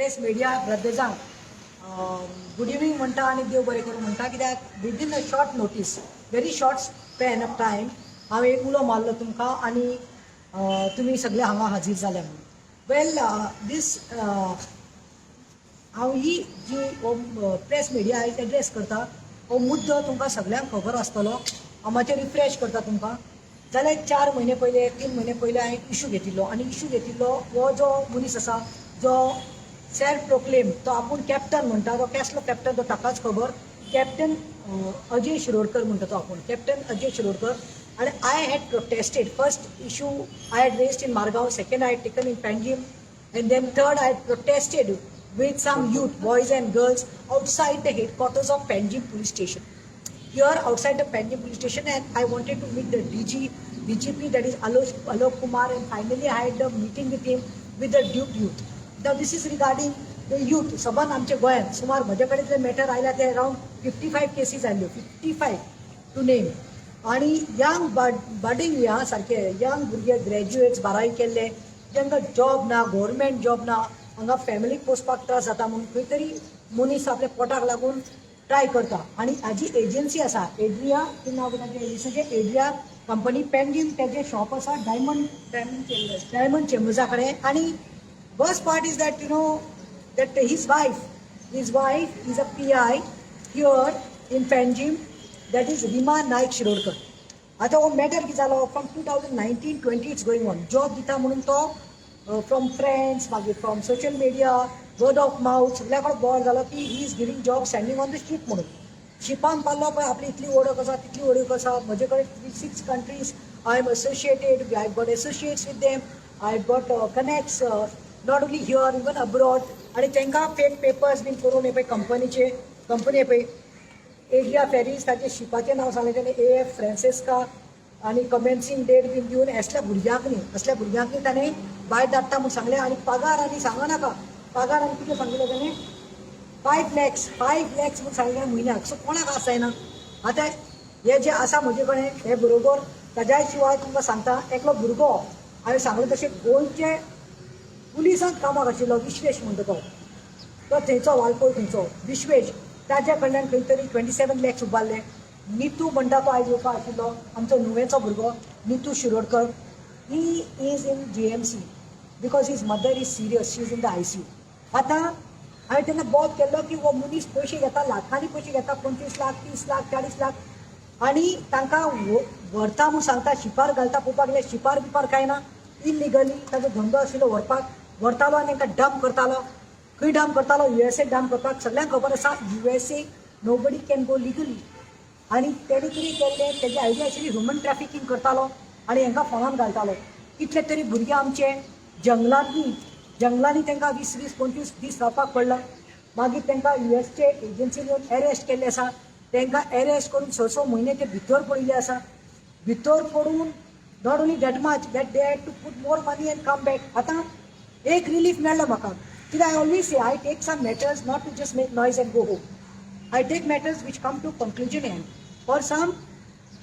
Press media ब्रदर्सांक good evening म्हणटा आनी देव बरें करूं म्हणटा, कित्याक within a short notice, very short span of time हांव एक उलो मारलो तुमकां आनी तुमी सगळे हांगा हाजीर जाल्या म्हणून. वेल दीस हांव ही जी प्रेस मिडिया एड्रेस करता हो मुद्दो तुमकां सगळ्यांक खबर आसतलो. हांव मातशें रिफ्रेश करता तुमकां. जाल्यार 4 म्हयने पयले 3 म्हयने पयले हांवें इशू घेतिल्लो आनी इशू घेतिल्लो हो जो मनीस आसा जो सेल्फ प्रोक्लेम, तो आपूण कॅप्टन म्हणटा, तो कसलो कॅप्टन तो ताकाच खबर. कॅप्टन अजय शिरोडकर म्हणटा तो आपूण, कॅप्टन अजय शिरोडकर. आनी I had protested. First issue I had raised in Margao, second I had taken in Panjim, and then third I had protested with some youth, boys and girls, outside the headquarters of Panjim police station. Here outside the Panjim police station, and I wanted to meet the DGP, that is Alok Kumar, and finally I had a meeting with him with the Duke youth. Now this is regarding the youth. सबन आमच्या गोंयांत सुमार म्हजे कडेन जे matter आयला ते around 55 cases आयल्यो, 55 टू नेम. आनी यंग बडिंग सारखे यंग भुरगे, ग्रॅज्युएट्स, 12वी केल्ले, तांकां जॉब ना, गव्हर्मेंट जॉब ना, हांगा फॅमिलीक पोसपाक त्रास जाता म्हणून खंय तरी मनीस आपल्या पोटाक लागून ट्राय करता. आनी हाजी एजन्सी आसा एड्रिया, कितें नांव ताचें एजन्सीचें, एड्रिया कंपनी, पेंजीम तेजें शॉप आसा डायमंड चेंबर्सा कडेन. आनी best part is that you know that his wife is a PI here in Panjim, that is Rima Naik Shirodkar. आतां हो मॅटर कितें जालो, from 2019-20 it's going on. Job दिता म्हणून तो फ्रॉम फ्रेंड्स, मागीर from social media, word of mouth सगळ्या कडेन बोर जालो की he is giving job standing on the ship म्हणून. शिपान पावलो पळय, आपली इतली वळख आसा तितली वळख आसा. म्हजे कडेन 6 countries I am associated, I got associates with them, I got connects not only here even abroad. आनी तांकां फेक पेपर्स बीन करून हे पळय कंपनी हे पळय एड्रिया फेरीज, ताचे शिपाचें नांव सांगलें ताणें AF फ्रांसिस्का, आनी कमेन्सिंग डेट बीन दिवन असल्या भुरग्यांक ताणें भायर धाडटा म्हणून सांगलें. आनी पगार आनी सांगो नाका, पगार आनी कितें सांगिल्लें ताणें 5 lakhs म्हणून सांगलें म्हयन्याक. सो कोणाक आसायना. आतां हे जे आसा म्हजे कडेन हे बरोबर ताज्या शिवाय तुमकां सांगता, एकलो भुरगो हांवें सांगलें तशें गोंयचे पुलिसांत कामाक आशिल्लो विश्वेश म्हणटा तो थंयचो वालपय थंयचो विश्वेश, ताज्या कडल्यान खंय तरी 27 lakhs उबारले. नितू म्हणटा तो आयज येवपा आशिल्लो, आमचो नुवेंचो भुरगो Nitu Shirodkar. He is in GMC because his mother is serious, she is in the ICU. आतां हांवें तेन्ना बोध केल्लो की हो मनीस पयशे घेता, लाखांनी पयशे घेता, 25 लाख, 30 लाख, 40 लाख, आनी तांकां व्हरता म्हूण सांगता, शिपार घालता. पळोवपाक गेल्यार शिपार बिपार कांय ना, इलिगली ताजो धंदो आशिल्लो व्हरतालो आनी तांकां डंप करतालो. खंय डंप करतालो? USA डंप करपाक. सगळ्यांक खबर आसा USA nobody can go legally. आनी तेणी कितें केल्लें, तेजी आयडिया आशिल्ली ह्युमन ट्रॅफिकींग करतालो आनी हांकां फोंडान घालतालो. कितले तरी भुरगे आमचे जंगलांनी तांकां 20-25 दीस रावपाक पडलो. मागीर तांकां USचे एजन्सीन येवन एरेस्ट केल्ले आसा. तांकां एरेस्ट करून 6 म्हयने ते भितर पडिल्ले आसा. भितर पडून not only that much that they had to put more money and come back. आतां एक रिलीफ मेळ्ळो म्हाका, कित्याक I always say I take some matters not to just make noise and go home. I take matters which come to conclusion end. For some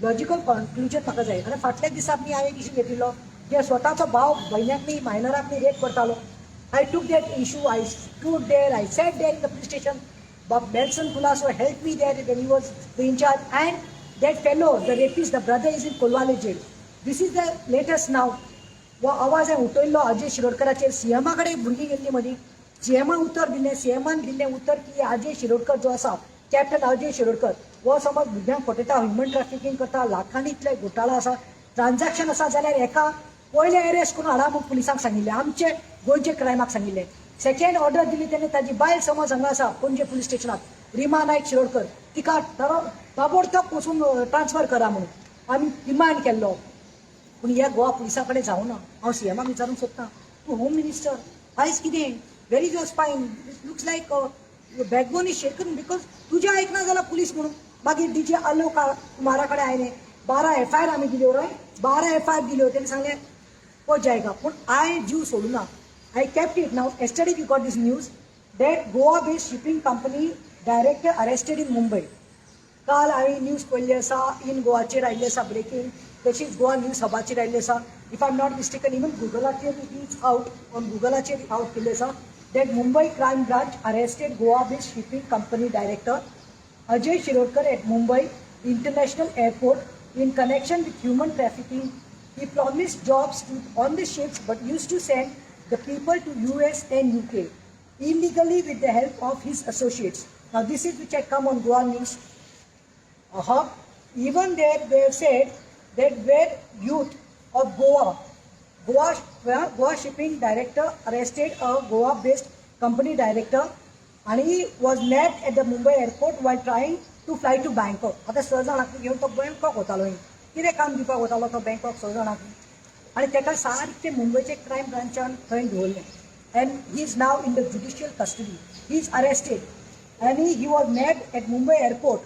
logical conclusion म्हाका जाय. आनी फाटल्या दिसांनी हांवें एक इशू घेतिल्लो जे स्वताचो भाव भयण्याक न्ही मायनराक न्ही रेप करतालो. I took that issue, I stood there, I sat there in the police station. Bob Nelson Pulaso helped me there when he was in charge, and that fellow, the rapist, the brother is in Kolwale jail. This is the latest now. वो आवाज हांवें उठयल्लो अजय शिरोडकराचेर. CMा कडेन भुरगीं गेल्ली मदीं, CMान उतर दिलें. CMान दिल्लें उतर की अजय शिरोडकर जो आसा, कॅप्टन अजय शिरोडकर, वो समज भुरग्यांक फटयता, ह्युमन ट्रॅफिकींग करता, लाखांनी इतले घोटाळा आसा, ट्रान्झॅक्शन आसा, जाल्यार हेका पयले एरेस्ट करून हाडा म्हणून पुलिसांक सांगिल्लें, आमचे गोंयचे क्रायमाक सांगिल्लें. सेकेंड ऑर्डर दिली तेणें, ताजी बायल समज हांगा आसा पणजे पुलीस स्टेशनाक, रिमा नायक शिरोडकर, तिका ताबडतोब वचून ट्रान्सफर करा म्हणून आमी डिमांड केल्लो. पूण ह्या गोवा पुलिसां कडेन जावना. हांव CMाक विचारूंक सोदतां, तूं होम मिनिस्टर, आयज कितें very just spine looks like backbone is shaken because तुजें आयकना जाल्यार पुलीस म्हणून. मागीर DJ आलोक कुमारा कडेन आयलें, 12 FIR आमी दिल्यो रय, 12 FIR दिल्यो. तेणें सांगलें हो जायगा. पूण हांवें जीव सोडूना. I kept it. Now yesterday we got this news that Goa based shipping company director arrested in Mumbai. काल हांवें न्यूज पळयल्ली आसा, इन गोवाचेर आयिल्ली आसा ब्रेकींग, तशीच गोवा न्यूज हबाचेर आयिल्ली आसा. If I am not mistaken even गुगलाचेर इट इज आउट, ऑन गुगलाचेर आउट केल्ली आसा. that Mumbai crime branch arrested Goa-based shipping company director Ajay Shirodkar at Mumbai International Airport in connection with human trafficking. He promised jobs on the ships but used to send the people to US and UK illegally with the help of his associates. Now this is which had come on Goa News. Even there they have said that where youth of Goa shipping director arrested a Goa-based company director and he was nabbed at the Mumbai airport while trying to fly to Bangkok. आता 6 जाणांक घेऊन तो Bangkok वतालो. कितें काम दिवपाक वतालो तो बँकॉक 6 जाणांक आनी ताका सारके मुंबयचे क्रायम ब्रांचान थंय दवरलें. And he is now in the judicial custody. He is arrested and he was nabbed at Mumbai airport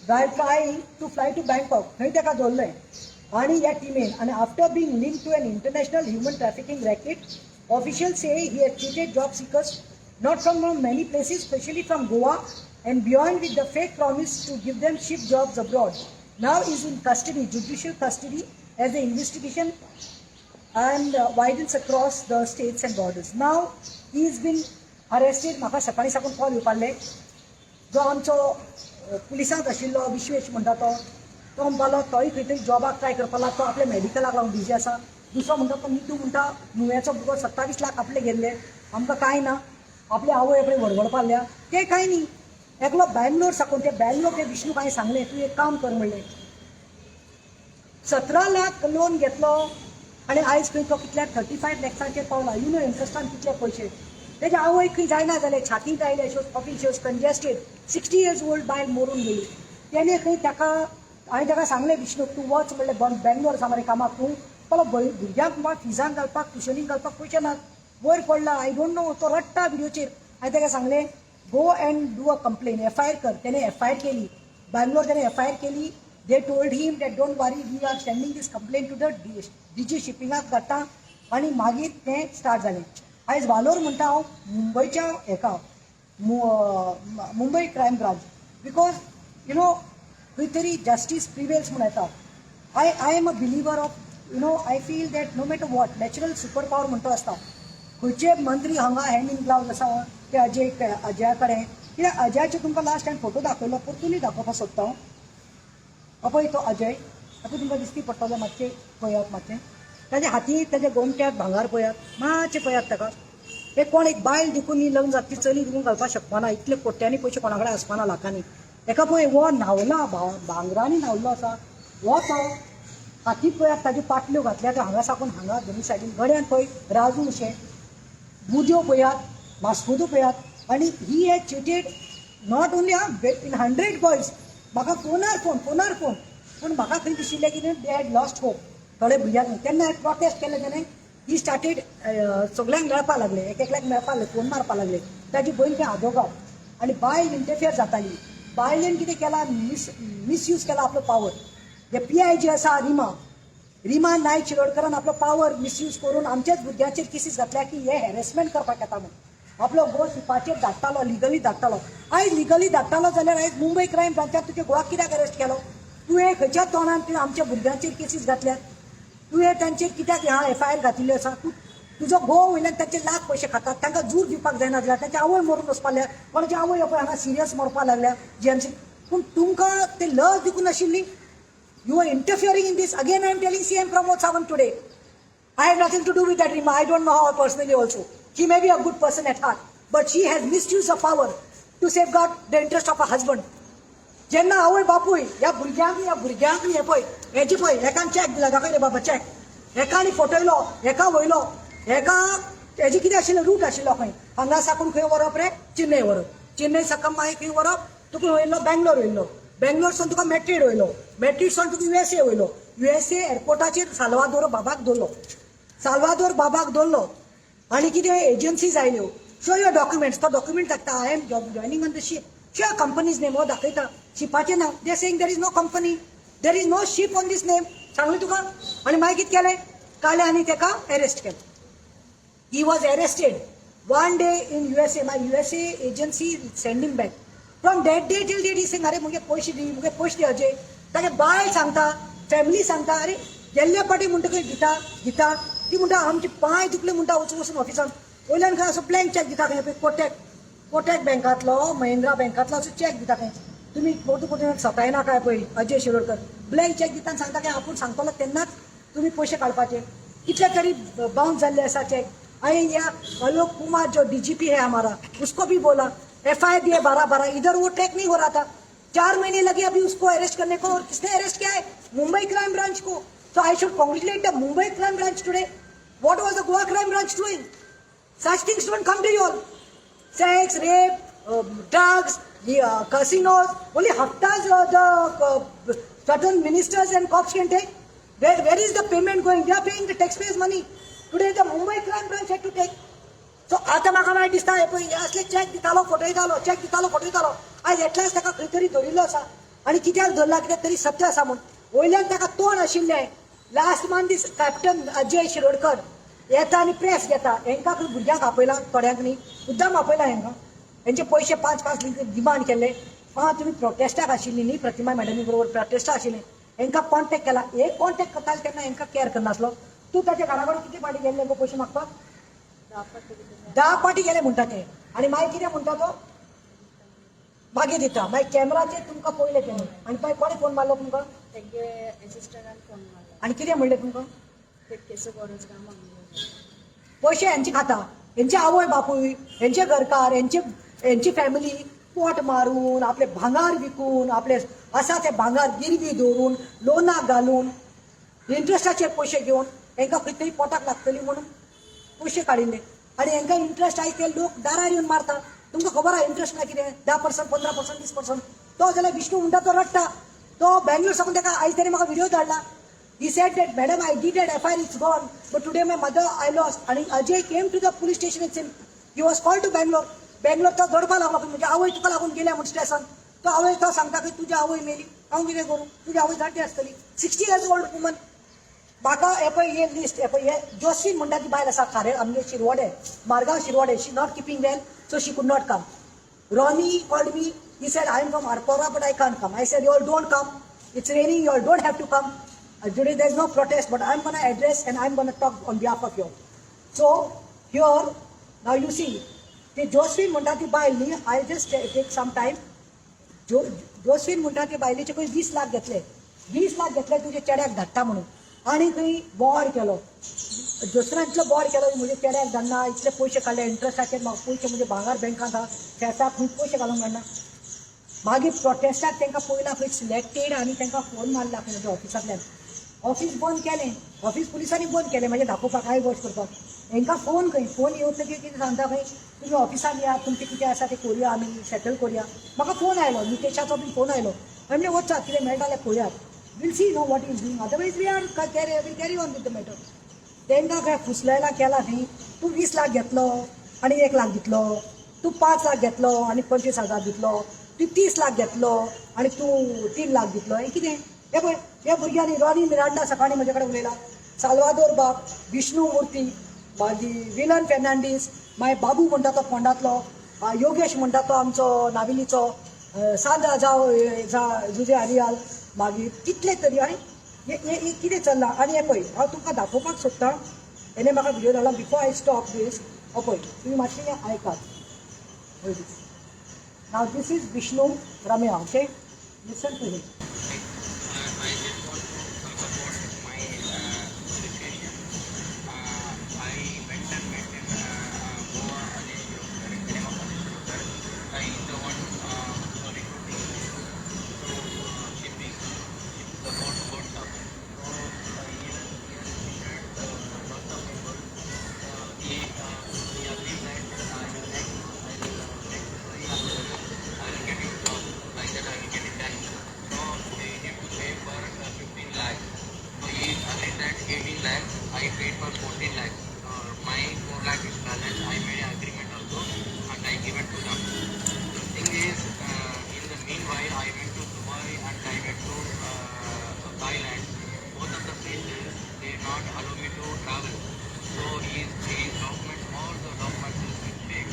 while trying to fly to Bangkok. थंय ताका दवरलें. आणि ह्या टीमेन आणि after being linked to an international human trafficking racket, officials say he had cheated job seekers not from many places, especially from Goa and beyond, with the fake promise to give them ship jobs abroad. Now is in custody, judicial custody, as the investigation and widens across the states and borders. Now he has been arrested. म्हाका सकाळी साकून call येवपाले. जो आमचो पुलिसांत आशिल्लो विश्वेश म्हणटा तो म्हणपालो तोय खंय तरी जॉबाक ट्राय करपाक लागलो, आपल्या मेडिकलाक लागून बिजी आसा. दुसरो म्हणटा तो न्ही, तूं म्हणटा नुव्याचो बुको 27 लाख आपले गेल्ले, आमकां कांय ना, आपल्या आवय कडेन वडवडपाल्या. ते कांय न्ही, एकलो बँगलोर साकून ते बँगलोर ते विष्णू काय सांगलें, तूं एक काम कर म्हणलें. 17 लाख लोन घेतलो आनी आयज खंय तो कितल्या 35 लॅक्सांचेर पावला. यू नो इंट्रस्टान कितले पयशे. तेजे आवय खंय जायना जालें, छातींत आयले, coffee shows congested. 60 years old बायल मरून गेली. तेणे खंय ताका हांवें ताका सांगलें, विष्णू तूं वच म्हणलें बँगलोर आसा मरे कामाक. तूं पळय भुरग्यांक म्हाका फिजान घालपाक ट्युशनीक घालपाक पयशे नात, वयर पडला, आय डोंट नो, तो रडटा व्हिडिओचेर. हांवें ताका सांगलें go and do a complain, FIR कर. त्याने FIR केली. बँगलोर त्याने FIR केली. They told him that don't worry, we are sending these complain to the DG शिपिंगाक धाडटा. आनी मागीर तें स्टार्ट जालें. आयज वालोर म्हणटा हांव मुंबयच्या हेका Mumbai crime branch, because you know खंय तरी जस्टीस प्रिवेल्स म्हणून येता. I am a believer of, you know, I feel that no matter what natural super power म्हणटा आसता. खंयचे मंत्री हांगा हँड इन ग्लावज आसा ते अजया कडेन. कित्याक अजयाचे तुमकां लास्ट टायम फोटो दाखयलो, परतूनय दाखोवपाक सोदता हांव. पळय तो अजय, ताका तुमकां दिसती पडटलें, मातशें पळयात, मातशें ताच्या हातींत ताच्या गोमट्याक भांगार पळयात, मातशें पळयात ताका. एक कोण एक बायल देखून लग्न जाता ती चली देखून घालपाक शकपाना. इतले कोट्यांनी पयशे कोणा कडेन आसपाना, लाखांनी. एका पळय वो न्हावला, भांगरांनी न्हावलो आसा. हो तो हातींत पळयात ताज्यो पाटल्यो घातल्या त्यो हांगा साकून हांगा दोनी सायडीन. गड्यान पळय राजू अशें, बुद्यो पळयात, मास्कोदो पळयात. आनी he has cheated not only in 100 boys. म्हाका फोनार फोन पूण म्हाका खंय दिशिल्लें की दे हॅड लॉस्ट होप थोडे भुरग्यांक. तेन्ना एक प्रोटेस्ट केलें तेणें. ही स्टार्टेड सगळ्यांक मेळपाक लागले, एकल्याक मेळपाक लागले, फोन मारपाक लागले. ताजी बहीण खंय आदोगाद. आनी बायल इंटरफियर जाताली. बायलेन कितें केलां, मिसयूज केला आपलो पावर. जे PI जी आसा रिमा नायक शिरोडकरान आपलो पावर मिसयूज करून आमच्याच भुरग्यांचेर केसीस घातल्या की हे हॅरेसमेंट करपाक येता म्हणून. आपलो गो शिपाचेर धाडटालो, लिगली धाडटालो. आयज लिगली धाडटालो जाल्यार आयज मुंबय क्रायम ब्रांचान तुजे गोवा कित्याक अरेस्ट केलो? तुवें खंयच्या तोंडान तुवें आमच्या भुरग्यांचेर केसीस घातल्यात? तुवें तांचेर कित्याक FIR घातिल्ली आसा? तुजो घोव वयल्यान तांचे लाख पयशे खातात, तांकां जूर दिवपाक जायना जाल्यार तांची आवय मरून वचपाल्या, कोणाची आवय पळय हांगा सिरियस मरपाक लागल्या GMC. पूण तुमकां ते लज दिवून नाशिल्ली. You are interfering in these. Again I am telling CM Pramod Sawant today, I have nothing to do with that Rima. I don't know her personally also. She may be a good person at heart, but she has misused her power to safeguard the interest of her husband. जेन्ना आवय बापूय ह्या भुरग्यांक हे पळय, हेजी पळय, एकान चॅक दिला, दाखय रे बाबा चॅक. एकानी फटयलो, एका वयलो, एका हेजी कितें आशिल्लें, रूट आशिल्लो खंय, हांगा साकून खंय व्हरप रे, चेन्नई व्हरप. चेन्नई साकून मागीर खंय व्हरप, तुका वयलो बँगलोर वयलो. बँगलोरसून तुका मॅड्रीड वयलो. मॅड्रीडसून तुका USA वयलो. USA एअरपोर्टाचेर साल्वादोर बाबाक दवरलो. आनी कितें एजन्सीज आयल्यो. Show your documents. तो डॉक्युमेंट दाखयता, I am joining on the ship. Show company's name हो दाखयता, शिपाचें नांव. They saying there is no company, there is no ship on these name. सांगलें तुका. आनी मागीर कितें केलें, काडलें आनी ताका अरेस्ट केलें. He was arrested 1 day in USA. My USA agency send him back. From that day till date he saying अरे मुगे पयशे दी अजय. तागे बायल सांगता, फॅमिली सांगता, अरे गेल्ले पाटी म्हणटकीर गिता ती म्हणटा आमचे पांय दुखले म्हणटा वचून ऑफिसान. वयल्यान खंय असो ब्लँक चॅक दिता खंय कोटॅक बँकांतलो महिंद्रा बँकांतलो असो चॅक दिता खंय तुमी पोर्तुगेजान सतायना काय पळय अजय शिरोडकर ब्लँक चॅक दिता आनी सांगता की आपूण सांगतलो तेन्नाच तुमी पयशे काडपाचे कितले तरी बाउंस जाल्ले आसा चेक आनी ह्या आलोक कुमार जो डीजीपी है हमारा उसको भी बोला FIR दिए 12-12 इधर वो ट्रैक नहीं हो रहा था 4 महीने लगे अभी उसको अरेस्ट करने को और किसने अरेस्ट किया है मुंबई क्राइम ब्रांच को तो I should congratulate the Mumbai crime branch today what was the Goa crime branch doing such things don't come to you all sex rape drugs casinos only haftas the certain ministers and cops can take where is the payment going they are paying the taxpayers money today the Mumbai crime branch had to take so आता म्हाका माहिती दिसता हे पळय असले check दितालो फटयतालो आज atlas ताका खंय तरी धरिल्लो आसा आनी कित्याक धरला कित्याक तरी सत्य आसा म्हूण वयल्यान ताका तोंड आशिल्लें लास्ट मंथ दीस कॅप्टन अजय शिरोडकर येता आनी प्रेस घेता हेंकां भुरग्यांक आपयला थोड्यांक न्ही मुद्दाम आपयला हेंकां हेंचे पयशे 5-5 डिमांड केले तुमी प्रोटेस्टाक आशिल्ली न्ही प्रतिमा मॅडमी बरोबर प्रोटेस्टा आशिल्लें हेंकां कॉन्टेक्ट केला एक कॉन्टेक्ट करताले तेन्ना हेंकां केअर करनासलो तूं ताच्या घरा कडेन किती फाटी गेल्ले गो पयशे मागपाक 10 फाटी गेले म्हणटा ते आनी मागीर कितें म्हणटा तो मागीर दिता मागीर कॅमेराचेर तुमकां पयले तेणी आनी मागीर कोणे फोन मारलो तुमकां तेगे एसिस्टंटान फोन मारला आनी कितें म्हणलें तुमकां केसो गरज काय मागलो पैसे यांची खाता यांचे आवय बापूय यांचे घरकार यांची फॅमिली पोट मारून आपले भांगार विकून आपले असा ते भांगार गिरवी दवरून लोनाक घालून इंट्रस्टाचे पयशे घेवन हांकां खंय तरी पोटाक लागतली म्हणून पयशे काडिल्ले आनी हांकां इंट्रस्ट आयज ते लोक दारार येवन मारता तुमकां खबर आहा इंट्रस्ट ना कितें 10%, 15%, 20% तो जाल्यार विष्णू म्हणटा तो रडटा तो बँगलोर साकून ताका आयज ताणें म्हाका व्हिडिओ धाडला He said that, Madam, I did that FIR, it's gone. But today my mother, I lost. And Ajay came to the police station itself. He was called to Bangalore. Bangalore तो धडपा लागलो म्हणजे आवय तुका लागून गेल्या म्हणून station तो आवय तो सांगता की तुझी आवय मेली हांव कितें करूं तुझी आवय जाणटी आसतली 60 years old woman म्हाका हे पळय हे लिस्ट हे पळय हे जोस्वीन म्हणटा ती बायल आसा खारेर आमगे Shirwade Margao Shirwade she not keeping well so she could not come Ronnie called me. He said, I am from Arpora, but I can't come. I said, you all don't come. It's raining. You all don't have to come. Today there is no protest, but I am going to address and I am going to talk on behalf of you. So, here, now you see, the Josephine म्हणटा ती बायल न्ही I just take some time. Josephine म्हणटा ती बायलेचे खंय 20 लाख घेतले 20 लाख घेतले तुझे चेड्याक धाडटा म्हणून आनी खंय बोर्ड केलो दुसऱ्यांतलो बोर्ड केलो म्हणजे चेड्याक धाडना इतले पयशे काडले इंट्रस्टाचेर म्हाका पयशे म्हणजे भांगार बँकांत आहा शेताक खंय पयशे घालूंक मेळना मागीर प्रोटेस्टाक तांकां पयला खंय सिलेक्टेड आनी तांकां फोन मारला खंय म्हज्या ऑफिसांतल्यान ऑफिस बंद केलें ऑफिस पुलिसांनी बंद केलें मागीर दाखोवपाक हाय वॉच करपाक हांकां फोन खंय फोन येवतकीर कितें सांगता खंय तुमी ऑफिसान या तुमचें कितें आसा तें करुया आमी सेटल करुया म्हाका फोन आयलो नितेशाचो बी फोन आयलो हांवें म्हणलें वचात कितें मेळटा जाल्यार पळयात we'll see no what is doing otherwise we are carry on with the matter तांकां खंय फुसलायला केला खंय तूं 20 लाख घेतलो आनी 1 लाख दितलो तूं 5 लाख घेतलो आनी 25,000 दितलो तूं 30 लाख घेतलो आनी तूं 3 लाख दितलो हें कितें हे पळय ह्या भुरग्यांनी रॉनी मिरांडा सकाळीं म्हजे कडेन उलयला साल्वादोर बाब विष्णू मुर्ती मागीर विलन फेर्नांडीस मागीर बाबू म्हणटा तो फोंडांतलो योगेश म्हणटा तो आमचो नाविलीचो सांजा जावं जुजे हरियाल मागीर कितले तरी आनी हे कितें चल्लां आनी हें पळय हांव तुमकां दाखोवपाक सोदतां हेणें म्हाका व्हिडिओ धाडला बिफोर आय स्टॉप दीस हो पळय तुमी मातशें हें आयकात now this is Vishnu Ramya okay listen to him I paid for 14 lakhs. My 4 lakh is balance. I made an agreement also and I give it to them. The thing is, in the meanwhile, I went to Dubai and I went to Thailand. Both of the places, they not allow me to travel. So his documents, all the documents is with fake.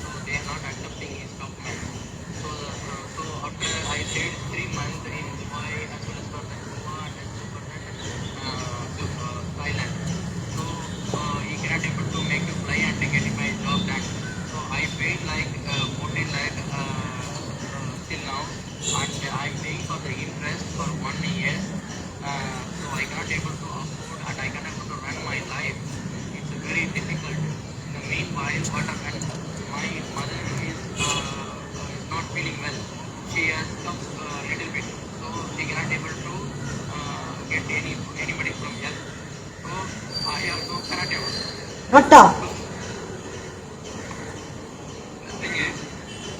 So they are not accepting his documents. So after I stayed 3 months in Dubai as well as for the Goa and for Thailand. So he cannot able to make a fly and get my paid like 14 lakh till now, and I'm paying for the interest for 1 year. So I cannot able to afford and I cannot able to run my life. It's very difficult. In the meanwhile, what happened? My mother is not feeling well. She has come little bit, so she cannot able to get anybody from help. So I also cannot able. घट्टा The thing is,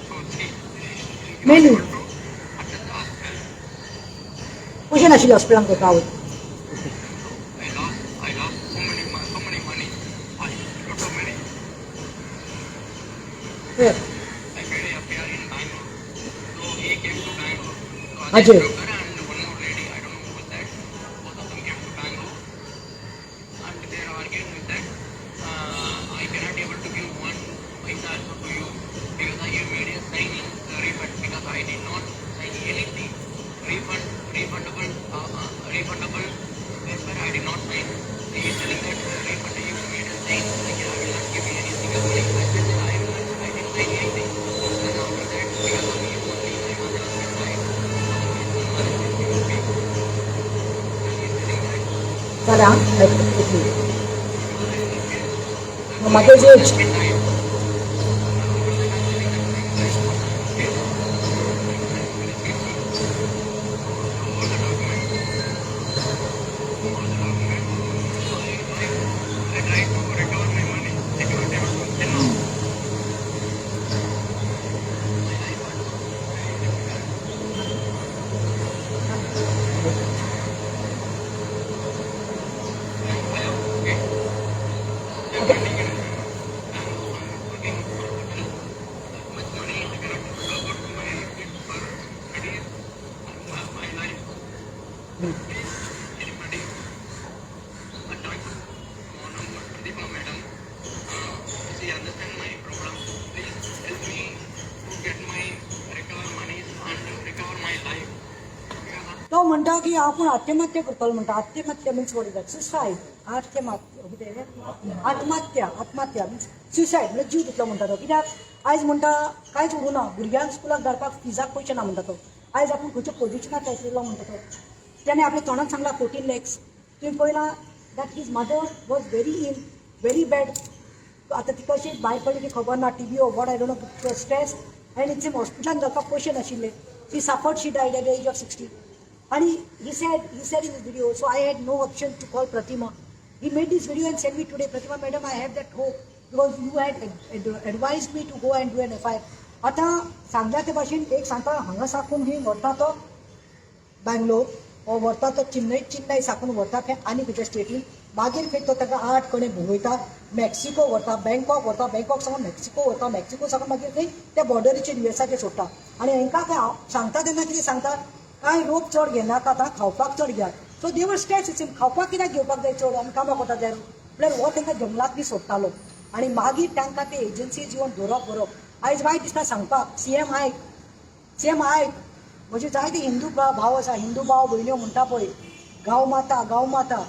so she menu able to attend the hospital. कशें नाशिल्लें हॉस्पिटलान करता आवय I lost so many money. I got so many. Where? I made a pair in Bangalore. So he came to Bangalore. So Ajay. Ajay Broker and one more lady, I don't know who was that. Both of them came to Bangalore and they are arguing with that. I cannot able to give one paisa also to you because I made a signing refund because I did not sign anything. Refundable paper I did not sign. He is telling that refund you made a sign. Like, I will not give you any single money. I said that I didn't sign anything. Then after that, because of you only, my mother has been died. So he is telling that. Sada, my mother's age. तो म्हणटा की आपण आत्महत्या करतलो म्हणटा आत्महत्या means what is that suicide आत्महत्या means suicide म्हणजे जीव दितलो म्हणटा तो कित्याक आयज म्हणटा कांयच उरूना भुरग्यांक स्कुलाक धाडपाक फिजाक पयशे ना म्हणटा तो आयज आपूण खंयच्या पोजिशनार आशिल्लो म्हणटा तो त्याने आपल्या तोंडान सांगला 14 lakhs तुवें पळयलां that his mother was very bad आतां ती कशी भायर पडली ती खबर ना TB or what I don't know stress आनी इट्स हॉस्पिटलान घालपाक पयशे नाशिल्ले she suffered she died at the age of 60 and he said in his video, so I had no option to call Pratima. He made this video and sent me today, Pratima madam, I have that hope because you had advised me to go and do an FIR. आता सांगल्या ते भाशेन एक सांगता हांगा साकून ही व्हरता तो बँगलोर वो व्हरता तो चेन्नई साकून व्हरता खंय आनी खंयच्या स्टेटीन मागीर खंय तो ताका 8 कडेन भोंवयता मॅक्सिको व्हरता बँकॉक साकून मॅक्सिको व्हरता मॅक्सिको साकून मागीर खंय त्या बॉर्डरीचेर USAचेर सोडटा आनी हांकां काय सांगता तेन्ना कितें सांगता काय रोप चड घेनाका आतां खावपाक चड घेयात सो देवर स्ट्रेस इट्स खावपाक कित्याक घेवपाक जाय चड आनी कामाक वता जाय म्हळ्यार हो तांकां जंगलात बी सोडटालो आनी मागीर तांकां ते एजन्सीज येवन बरोवप आयज वायट दिसता सांगपाक सीएम आयक म्हजे जायते हिंदू भाव आसा हिंदू भाव भयण्यो म्हणटा पळय गांव माता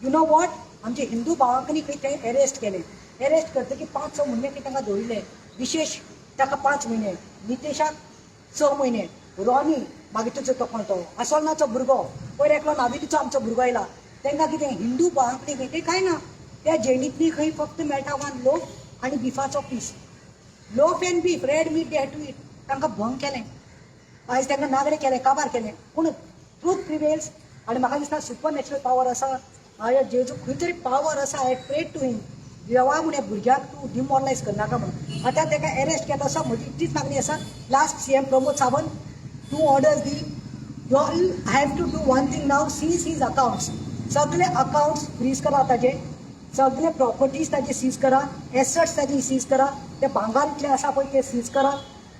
यू नो वॉट आमचे हिंदू भावांकनी खंय ते एरेस्ट करतकीर 5-6 म्हयने खंय तांकां दवरिल्ले विशेष ताका 5 म्हयने नितेशाक 6 म्हयने रॉनी मागीर तुजो तो कोण तो आसोलनाचो भुरगो पयर एकलो नाविलीचो आमचो भुरगो आयला तांकां कितें हिंदू भावांकनी खंय तें कांय ना त्या जेलींतनी खंय फक्त मेळटा 1 लोफ आनी बिफाचो piece loaf and beef red meat they had to eat तांकां भंग केलें आयज तांकां नागडे केलें काबार केलें पूण ट्रूथ प्रिवेल्स आनी म्हाका दिसता सुपर नॅचरल पावर आसा हांवें जेजू खंय तरी पावर आसा आय प्रेड टू हिम देवा म्हण भुरग्याक तूं डिमॉरलायज करनाका म्हणून आतां ताका एरेस्ट केला आसा म्हजी इतलीच मागणी आसा last CM Pramod Sawant two orders you all have to do one thing now seize his accounts सगळे अकाउंट्स फ्रीज करा ताजे सगळे प्रॉपर्टीज ताजे सीज करा एसेट्स ताजे सीज करा ते भांगार इतले आसा पळय ते सीज करा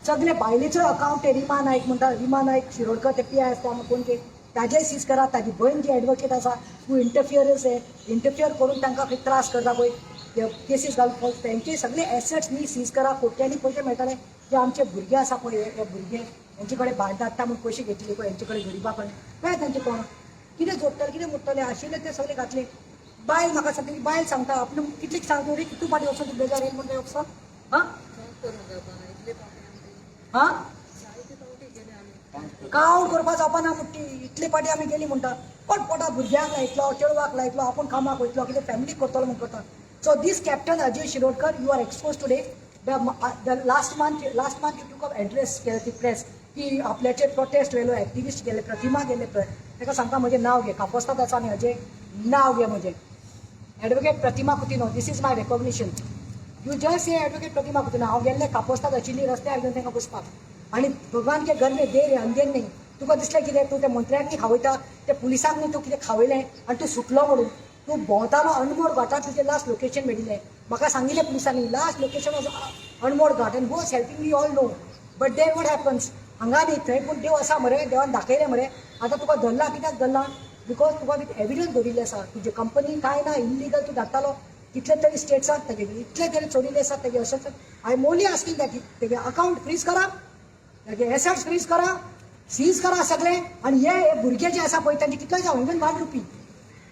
सगळे बायलेचो अकाउंट ते रिमा नायक शिरोडकर ते PI आसता कोण ते ताजे सीज करा ताजी बहीण जी एडवोकेट आसा तूं इंटरफियर करून तांकां खंय त्रास करता पळय केसीस घालून तेंचे सगळे एसेट्स न्ही सीज करा कोट्यांनी पयशे मेळटाले जे आमचे भुरगे आसा पळय हे भुरगे हेंचे कडेन भायर धाडटा म्हूण पयशे घेतले पळय हेंचे कडेन गरिबा कडेन काय तांचे कोण कितें जोडटले कितें मुट्टले आशिल्ले ते सगळे घातले बायल म्हाका सगळी बायल सांगता आपण कितले सांगता रे कितू पाटी वचून तूं बेजार येईल म्हणटा वचो हां करूंक जाता इतले फावटी आमचे हा जायते फावटी गेले आमी काउंट करपा जावपाना मुट्टी इतली पाटी आमी गेली म्हणटा पटपटा भुरग्यांक लायतलो चेडवाक लायतलो आपूण कामाक वयतलो कितें फॅमिली करतलो म्हण करता so these captain Ajay Shirodkar you are expose today last month you took up address केले ती प्रेस की आपल्याचे प्रोटेस्ट वेलो एक्टिविस्ट गेले प्रतिमा गेले ताका सांगता म्हजें नांव घे कापोस्ताद आसा न्ही अजय नांव घे म्हजें advocate Pratima Coutinho this is my recognition you just say advocate Pratima Coutinho हांव गेल्ले कापोस्ताद अचिल्ली रस्त्यार घेवन तांकां बसपाक आनी भगवान के घर में देर अंधेर नहीं तुका दिसलें कितें तूं त्या मंत्र्यांक खावयता त्या पुलिसांक न्ही तूं कितें खावयलें आनी तूं सुटलो म्हणून तूं भोंवतालो अनमोड घाटार तुजें लास्ट लोकेशन मेळिल्लें म्हाका सांगिल्लें पुलिसांनी last location was Anmod Ghat and was helping we all know but there what happens हांगा न्ही थंय पूण देव आसा मरे देवान दाखयलें मरे आतां तुका धरला कित्याक धरला बिकॉज तुका विथ एविडन्स दवरिल्ले आसा तुजे कंपनी कांय ना इल्लिगल तूं धाडटालो कितले तरी स्टेट्सांत तेगे इतले तरी चोरिल्ले आसात तेगे अशें I am only asking that तेगे अकाउंट फ्रीज करा तेगे एसेट्स फ्रीज करा सीज करा सगळें आनी हे भुरगे जे आसा पळय तांचे कितले जावं इवन 1 रुपी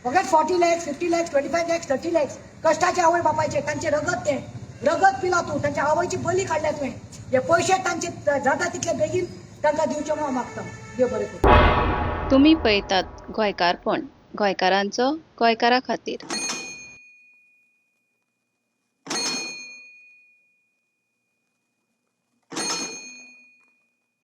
फकत 40 lakhs 50 lakhs 25 lakhs 30 lakhs कश्टाचे आवय बापायचे तांचे रगत पिला तूं तांच्या आवयची बली काडल्या तुवें हे पयशे तांचे जाता तितले बेगीन तांकां दिवचे म्हणून मागता देव बरें करूं. तुम्ही पळयतात गोंयकारपण गोंयकारांचो गोंयकारा खातीर.